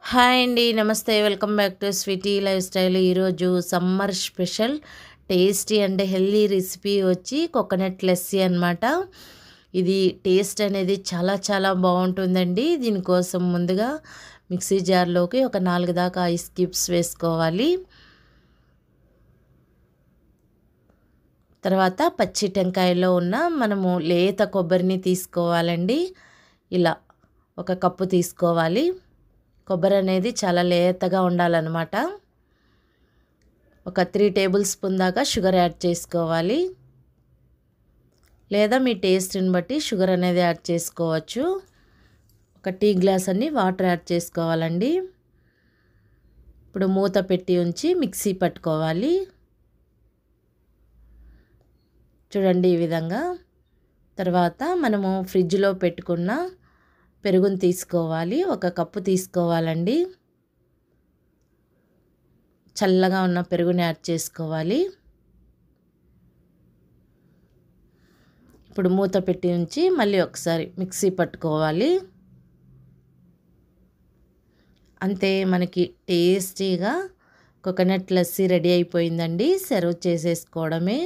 Hi అండి. నమస్తే. Welcome back to sweety life style. ఈరోజు summer special tasty and healthy recipe వచ్చి coconut lassi అనమాట. ఇది టేస్ట్ అనేది చాలా చాలా బాగుంటుందండి. దీనికోసం ముందుగా మిక్సీ జార్లోకి ఒక 4 దాకా ఐస్ క్యూబ్స్ వేసుకోవాలి. తర్వాత పచ్చి టెంకాయలో ఉన్న మనము లేత కొబ్బరిని తీసుకోవాలండి. ఇలా ఒక కప్పు తీసుకోవాలి. కొబ్బరి అనేది చాలా లేతగా ఉండాలన్నమాట. ఒక 3 టేబుల్ స్పూన్ దాకా షుగర్ యాడ్ చేసుకోవాలి, లేదా మీ టేస్ట్ని బట్టి షుగర్ అనేది యాడ్ చేసుకోవచ్చు. ఒక టీ గ్లాస్ అన్ని వాటర్ యాడ్ చేసుకోవాలండి. ఇప్పుడు మూత పెట్టి ఉంచి మిక్సీ పట్టుకోవాలి. చూడండి ఈ విధంగా. తర్వాత మనము ఫ్రిడ్జ్లో పెట్టుకున్న పెరుగుని తీసుకోవాలి. ఒక కప్పు తీసుకోవాలండి. చల్లగా ఉన్న పెరుగుని యాడ్ చేసుకోవాలి. ఇప్పుడు మూత పెట్టి ఉంచి మళ్ళీ ఒకసారి మిక్సీ పట్టుకోవాలి. అంతే, మనకి టేస్టీగా కోకోనట్ లస్సీ రెడీ అయిపోయిందండి. సర్వ్ చేసేసుకోవడమే.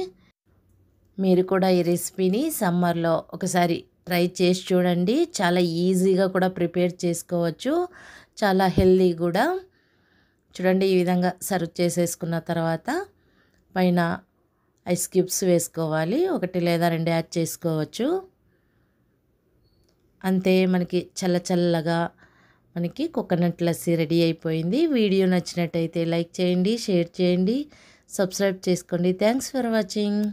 మీరు కూడా ఈ రెసిపీని సమ్మర్లో ఒకసారి ట్రై చేసి చూడండి. చాలా ఈజీగా కూడా ప్రిపేర్ చేసుకోవచ్చు, చాలా హెల్తీ కూడా. చూడండి ఈ విధంగా సర్వ్ చేసేసుకున్న తర్వాత పైన ఐస్ క్యూబ్స్ వేసుకోవాలి. 1 లేదా 2 యాడ్ చేసుకోవచ్చు. అంతే, మనకి చల్లగా మనకి కోకోనట్ లస్సీ రెడీ అయిపోయింది. వీడియో నచ్చినట్టయితే లైక్ చేయండి, షేర్ చేయండి, సబ్స్క్రైబ్ చేసుకోండి. Thanks for watching.